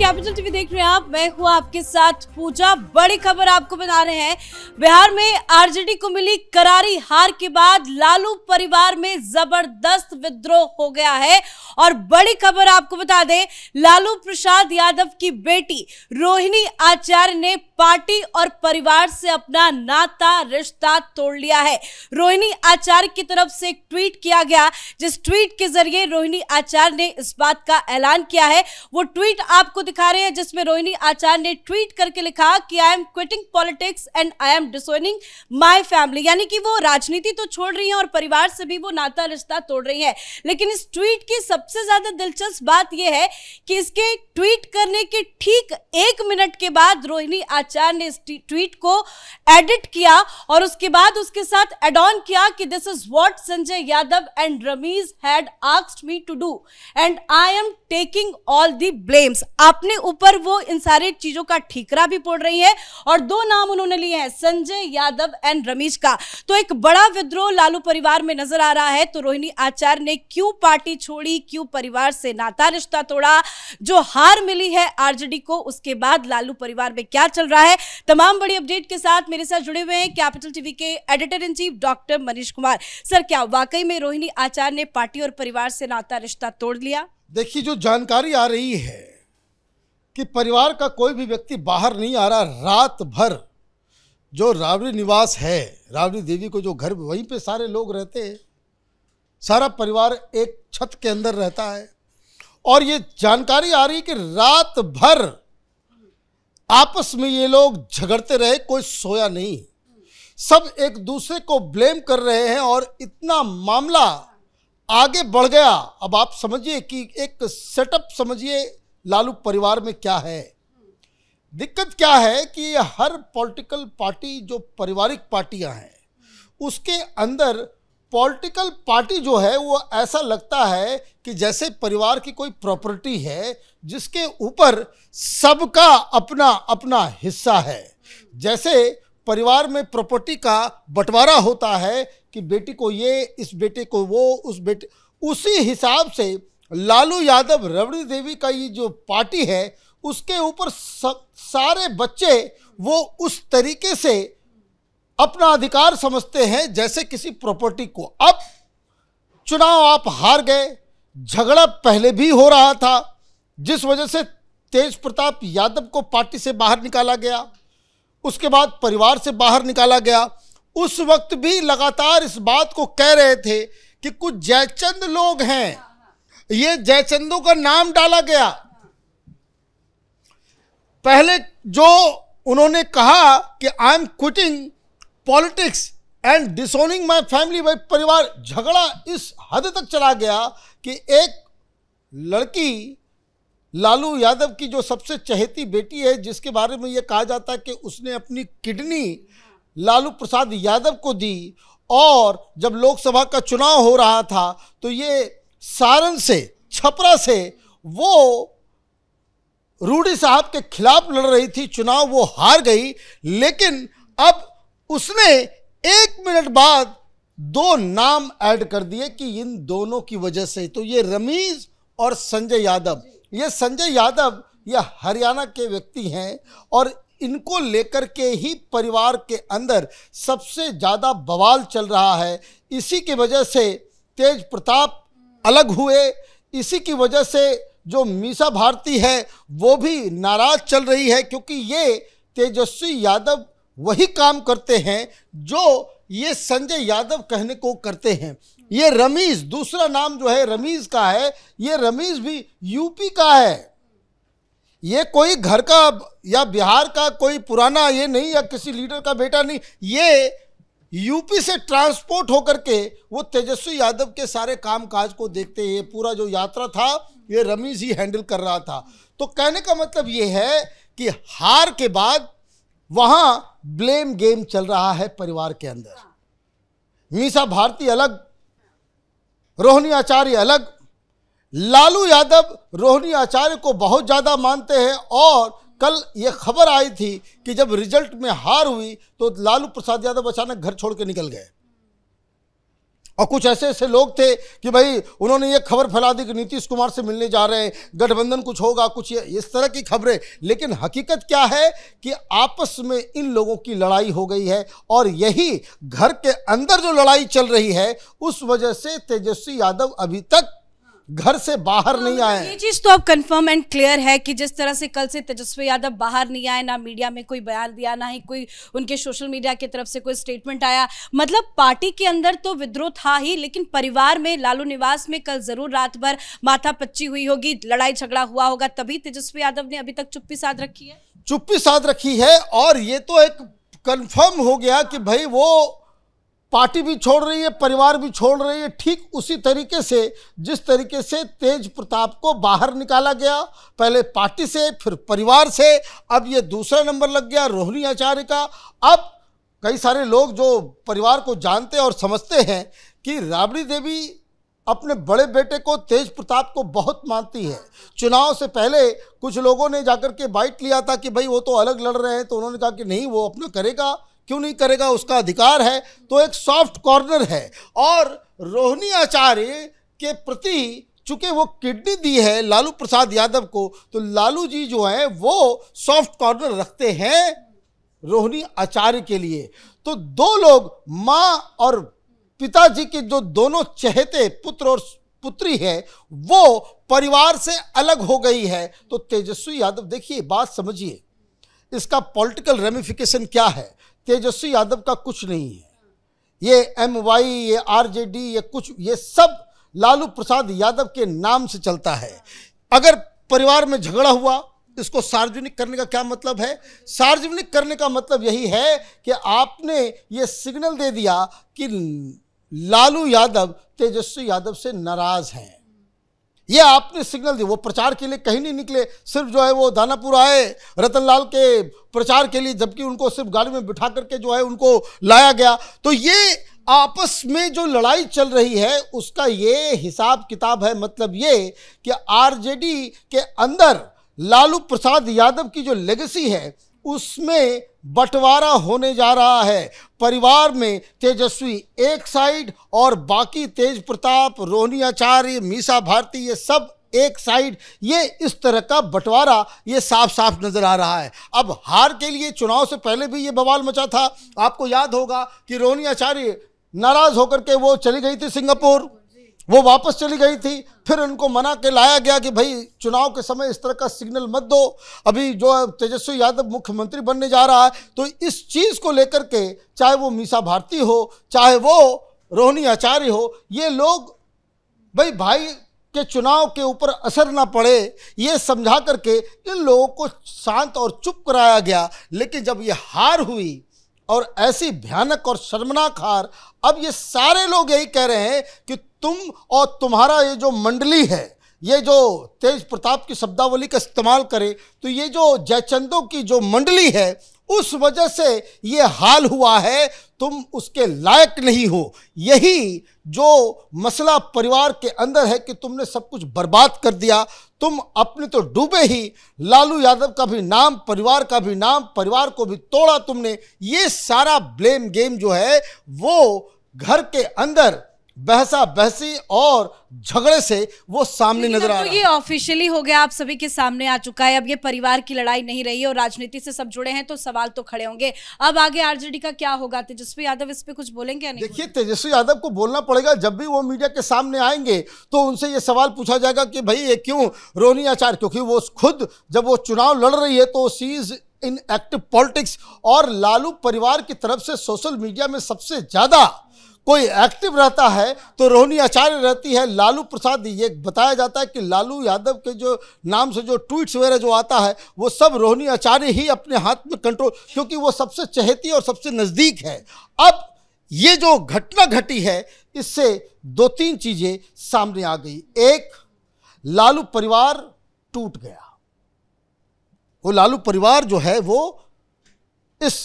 Capital TV देख रहे हैं आप, मैं हूं आपके साथ पूजा। बड़ी खबर आपको बता रहे हैं, बिहार में आरजेडी को मिली करारी हार के बाद लालू परिवार में जबरदस्त विद्रोह हो गया है। और बड़ी खबर आपको बता दें, लालू प्रसाद यादव की बेटी रोहिणी आचार्य ने पार्टी और परिवार से अपना नाता रिश्ता तोड़ लिया है। रोहिणी आचार्य की तरफ से एक ट्वीट किया गया, जिस ट्वीट के जरिए रोहिणी आचार्य ने इस बात का ऐलान किया है। वो ट्वीट आपको दिखा रहे हैं, जिसमें रोहिणी आचार्य ने ट्वीट करके लिखा कि I am quitting politics and I am disowning my family. यानी कि वो राजनीति तो छोड़ रही हैं और परिवार से भी वो नाता रिश्ता तोड़ रही हैं। लेकिन इस ट्वीट की सबसे ज्यादा दिलचस्प बात यह है कि इसके ट्वीट करने के ठीक 1 मिनट के बाद रोहिणी आचार्य ने इस ट्वीट को एडिट किया और उसके बाद उसके साथ एड ऑन किया कि this is what Sanjay Yadav and Ramiz had asked me to do and I am taking all the blames. अपने ऊपर वो इन सारी चीजों का ठीकरा भी पोड़ रही है और 2 नाम उन्होंने लिए हैं, संजय यादव एंड रमीज का। तो एक बड़ा विद्रोह लालू परिवार में नजर आ रहा है। तो रोहिणी आचार्य ने क्यों पार्टी छोड़ी, क्यों परिवार से नाता रिश्ता तोड़ा, जो हार मिली है आरजेडी को, उसके बाद लालू परिवार में क्या चल रहा है, तमाम बड़ी अपडेट के साथ मेरे साथ जुड़े हुए हैं कैपिटल टीवी के editor in chief doctor Manish Kumar. Sir, क्या वाकई में रोहिणी आचार्य ने पार्टी और परिवार से नाता रिश्ता तोड़ लिया? देखिए, जो जानकारी आ रही है कि परिवार का कोई भी व्यक्ति बाहर नहीं आ रहा। रात भर जो राबड़ी निवास है, राबड़ी देवी को जो घर, वहीं पे सारे लोग रहते हैं, सारा परिवार एक छत के अंदर रहता है। और ये जानकारी आ रही है कि रात भर आपस में ये लोग झगड़ते रहे, कोई सोया नहीं, सब एक दूसरे को ब्लेम कर रहे हैं और इतना मामला आगे बढ़ गया। अब आप समझिए कि एक सेटअप समझिए लालू परिवार में क्या है। दिक्कत क्या है कि हर पॉलिटिकल पार्टी, जो पारिवारिक पार्टियां हैं, उसके अंदर पॉलिटिकल पार्टी जो है वो ऐसा लगता है कि जैसे परिवार की कोई प्रॉपर्टी है जिसके ऊपर सबका अपना अपना हिस्सा है। जैसे परिवार में प्रॉपर्टी का बंटवारा होता है कि बेटी को ये, इस बेटे को वो, उस बेटे, उसी हिसाब से लालू यादव रबड़ी देवी का ये जो पार्टी है उसके ऊपर सारे बच्चे वो उस तरीके से अपना अधिकार समझते हैं जैसे किसी प्रॉपर्टी को। अब चुनाव आप हार गए, झगड़ा पहले भी हो रहा था जिस वजह से तेज प्रताप यादव को पार्टी से बाहर निकाला गया, उसके बाद परिवार से बाहर निकाला गया। उस वक्त भी लगातार इस बात को कह रहे थे कि कुछ जयचंद लोग हैं, ये जयचंदों का नाम डाला गया। पहले जो उन्होंने कहा कि I am quitting politics and disowning my family, भाई परिवार, झगड़ा इस हद तक चला गया कि एक लड़की लालू यादव की जो सबसे चहेती बेटी है, जिसके बारे में यह कहा जाता है कि उसने अपनी किडनी लालू प्रसाद यादव को दी, और जब लोकसभा का चुनाव हो रहा था तो ये सारण से, छपरा से वो रूडी साहब के खिलाफ लड़ रही थी, चुनाव वो हार गई। लेकिन अब उसने 1 मिनट बाद 2 नाम ऐड कर दिए कि इन दोनों की वजह से, तो ये रमीज और संजय यादव, ये संजय यादव ये हरियाणा के व्यक्ति हैं और इनको लेकर के ही परिवार के अंदर सबसे ज़्यादा बवाल चल रहा है। इसी की वजह से तेज प्रताप अलग हुए, इसी की वजह से जो मीसा भारती है वो भी नाराज चल रही है, क्योंकि ये तेजस्वी यादव वही काम करते हैं जो ये संजय यादव कहने को करते हैं। ये रमीज, दूसरा नाम जो है रमीज का है, ये रमीज भी यूपी का है, ये कोई घर का या बिहार का कोई पुराना ये नहीं, या किसी लीडर का बेटा नहीं, ये यूपी से ट्रांसपोर्ट होकर के वो तेजस्वी यादव के सारे कामकाज को देखते हैं। पूरा जो यात्रा था ये रमीज ही हैंडल कर रहा था। तो कहने का मतलब ये है कि हार के बाद वहां ब्लेम गेम चल रहा है परिवार के अंदर। मीसा भारती अलग, रोहिणी आचार्य अलग। लालू यादव रोहिणी आचार्य को बहुत ज़्यादा मानते हैं और कल ये खबर आई थी कि जब रिजल्ट में हार हुई तो लालू प्रसाद यादव अचानक घर छोड़ के निकल गए और कुछ ऐसे ऐसे लोग थे कि भाई उन्होंने ये खबर फैला दी कि नीतीश कुमार से मिलने जा रहे हैं, गठबंधन कुछ होगा, कुछ इस तरह की खबरें। लेकिन हकीकत क्या है कि आपस में इन लोगों की लड़ाई हो गई है और यही घर के अंदर जो लड़ाई चल रही है उस वजह से तेजस्वी यादव अभी तक घर से बाहर नहीं आए। ये चीज तो अब कंफर्म एंड क्लियर है कि जिस तरह से कल से तेजस्वी यादव बाहर नहीं आए, ना मीडिया में कोई बयान दिया, ना ही कोई उनके सोशल मीडिया की तरफ से कोई स्टेटमेंट आया, मतलब पार्टी के अंदर तो विद्रोह था ही, लेकिन परिवार में लालू निवास में कल जरूर रात भर माथापच्ची हुई होगी, लड़ाई झगड़ा हुआ होगा, तभी तेजस्वी यादव ने अभी तक चुप्पी साध रखी है। चुप्पी साध रखी है और ये तो एक कंफर्म हो गया कि भाई वो पार्टी भी छोड़ रही है, परिवार भी छोड़ रही है, ठीक उसी तरीके से जिस तरीके से तेज प्रताप को बाहर निकाला गया, पहले पार्टी से फिर परिवार से, अब ये दूसरा नंबर लग गया रोहिणी आचार्य का। अब कई सारे लोग जो परिवार को जानते और समझते हैं कि राबड़ी देवी अपने बड़े बेटे को तेज प्रताप को बहुत मानती है। चुनाव से पहले कुछ लोगों ने जाकर के बाइट लिया था कि भाई वो तो अलग लड़ रहे हैं, तो उन्होंने कहा कि नहीं, वो अपना करेगा, क्यों नहीं करेगा, उसका अधिकार है। तो एक सॉफ्ट कॉर्नर है और रोहिणी आचार्य के प्रति चूंकि वो किडनी दी है लालू प्रसाद यादव को, तो लालू जी जो है वो सॉफ्ट कॉर्नर रखते हैं रोहिणी आचार्य के लिए। तो दो लोग, माँ और पिताजी के जो दोनों चहेते पुत्र और पुत्री है, वो परिवार से अलग हो गई है। तो तेजस्वी यादव, देखिए बात समझिए, इसका पॉलिटिकल रेमिफिकेशन क्या है। तेजस्वी यादव का कुछ नहीं है, ये MY, ये RJD, ये कुछ, ये सब लालू प्रसाद यादव के नाम से चलता है। अगर परिवार में झगड़ा हुआ, इसको सार्वजनिक करने का क्या मतलब है? सार्वजनिक करने का मतलब यही है कि आपने ये सिग्नल दे दिया कि लालू यादव तेजस्वी यादव से नाराज हैं। ये आपने सिग्नल दी। वो प्रचार के लिए कहीं नहीं निकले, सिर्फ जो है वो दानापुर आए रतनलाल के प्रचार के लिए, जबकि उनको सिर्फ गाड़ी में बिठा करके जो है उनको लाया गया। तो ये आपस में जो लड़ाई चल रही है उसका ये हिसाब किताब है। मतलब ये कि RJD के अंदर लालू प्रसाद यादव की जो लेगेसी है उसमें बंटवारा होने जा रहा है। परिवार में तेजस्वी एक साइड और बाकी तेज प्रताप, रोहिणी आचार्य, मीसा भारती, ये सब एक साइड। ये इस तरह का बंटवारा ये साफ साफ नजर आ रहा है। अब हार के लिए चुनाव से पहले भी ये बवाल मचा था। आपको याद होगा कि रोहिणी आचार्य नाराज होकर के वो चली गई थी सिंगापुर, वो वापस चली गई थी, फिर उनको मना के लाया गया कि भाई चुनाव के समय इस तरह का सिग्नल मत दो। अभी जो तेजस्वी यादव मुख्यमंत्री बनने जा रहा है, तो इस चीज़ को लेकर के चाहे वो मीसा भारती हो, चाहे वो रोहिणी आचार्य हो, ये लोग भाई के चुनाव के ऊपर असर ना पड़े, ये समझा करके इन लोगों को शांत और चुप कराया गया। लेकिन जब ये हार हुई और ऐसी भयानक और शर्मनाक हार, अब ये सारे लोग यही कह रहे हैं कि तुम और तुम्हारा ये जो मंडली है, ये जो तेज प्रताप की शब्दावली का इस्तेमाल करे, तो ये जो जयचंदों की जो मंडली है उस वजह से ये हाल हुआ है, तुम उसके लायक नहीं हो। यही जो मसला परिवार के अंदर है कि तुमने सब कुछ बर्बाद कर दिया, तुम अपने तो डूबे ही, लालू यादव का भी नाम, परिवार का भी नाम, परिवार को भी तोड़ा तुमने। ये सारा ब्लेम गेम जो है वो घर के अंदर बहसा बहसी और झगड़े से वो सामने नजर आ रहा है। तो ये ऑफिशियली हो गया, आप सभी के सामने आ चुका है। अब ये परिवार की लड़ाई नहीं रही है और राजनीति से सब जुड़े हैं, तो सवाल तो खड़े होंगे। अब आगे RJD का क्या होगा? तेजस्वी यादव इस पे कुछ बोलेंगे या नहीं? देखिए, तेजस्वी यादव को बोलना पड़ेगा। जब भी वो मीडिया के सामने आएंगे तो उनसे ये सवाल पूछा जाएगा कि भाई ये क्यों रोहिणी आचार्य, क्योंकि वो खुद जब वो चुनाव लड़ रही है तो she is in active politics, और लालू परिवार की तरफ से सोशल मीडिया में सबसे ज्यादा कोई एक्टिव रहता है तो रोहिणी आचार्य रहती है। लालू प्रसाद, ये बताया जाता है कि लालू यादव के जो नाम से जो ट्वीट्स वगैरह जो आता है वो सब रोहिणी आचार्य ही अपने हाथ में कंट्रोल, क्योंकि वो सबसे चहेती और सबसे नज़दीक है। अब ये जो घटना घटी है इससे दो तीन चीज़ें सामने आ गई। एक, लालू परिवार टूट गया। वो लालू परिवार जो है वो इस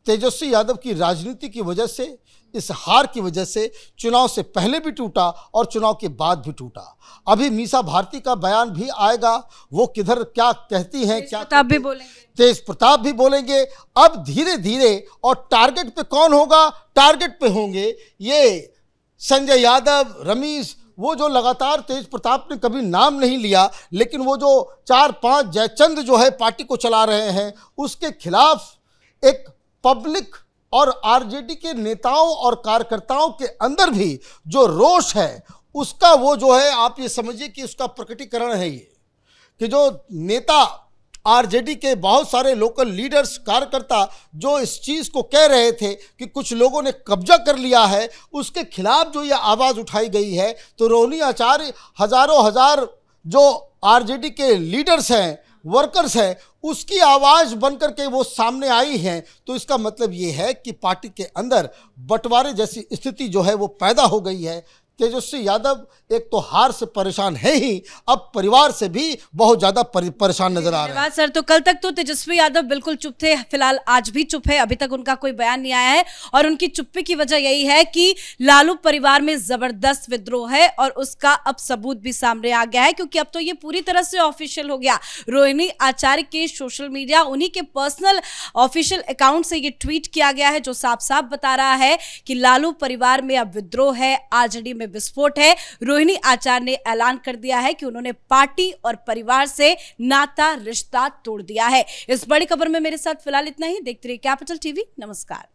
तेजस्वी यादव की राजनीति की वजह से, इस हार की वजह से चुनाव से पहले भी टूटा और चुनाव के बाद भी टूटा। अभी मीसा भारती का बयान भी आएगा, वो किधर क्या कहती हैं, क्या प्रताप भी बोलेंगे, तेज प्रताप भी बोलेंगे। अब धीरे धीरे, और टारगेट पे कौन होगा? टारगेट पे होंगे ये संजय यादव, रमीश, वो जो लगातार तेज प्रताप ने कभी नाम नहीं लिया, लेकिन वो जो 4-5 जयचंद जो है पार्टी को चला रहे हैं, उसके खिलाफ एक पब्लिक और आरजेडी के नेताओं और कार्यकर्ताओं के अंदर भी जो रोष है, उसका वो जो है आप ये समझिए कि उसका प्रकटीकरण है ये, कि जो नेता आरजेडी के बहुत सारे लोकल लीडर्स, कार्यकर्ता जो इस चीज़ को कह रहे थे कि कुछ लोगों ने कब्जा कर लिया है, उसके खिलाफ जो ये आवाज़ उठाई गई है, तो रोहिणी आचार्य हजारों हजार जो आरजेडी के लीडर्स हैं, वर्कर्स हैं, उसकी आवाज़ बनकर के वो सामने आई हैं। तो इसका मतलब ये है कि पार्टी के अंदर बंटवारे जैसी स्थिति जो है वो पैदा हो गई है। तेजस्वी यादव एक तो हार से परेशान है ही, अब परिवार से भी बहुत ज्यादा परेशान नजर आ रहे हैं। सर, तो कल तक तो तेजस्वी यादव बिल्कुल चुप थे, फिलहाल आज भी चुप है, अभी तक उनका कोई बयान नहीं आया है और उनकी चुप्पी की वजह यही है कि लालू परिवार में जबरदस्त विद्रोह है और उसका अब सबूत भी सामने आ गया है, क्योंकि अब तो ये पूरी तरह से ऑफिशियल हो गया। रोहिणी आचार्य के सोशल मीडिया, उन्हीं के पर्सनल ऑफिशियल अकाउंट से ये ट्वीट किया गया है, जो साफ साफ बता रहा है कि लालू परिवार में अब विद्रोह है, आरजेडी में विस्फोट है। रोहिणी आचार्य ने ऐलान कर दिया है कि उन्होंने पार्टी और परिवार से नाता रिश्ता तोड़ दिया है। इस बड़ी खबर में मेरे साथ फिलहाल इतना ही। देखते रहिए कैपिटल टीवी। नमस्कार।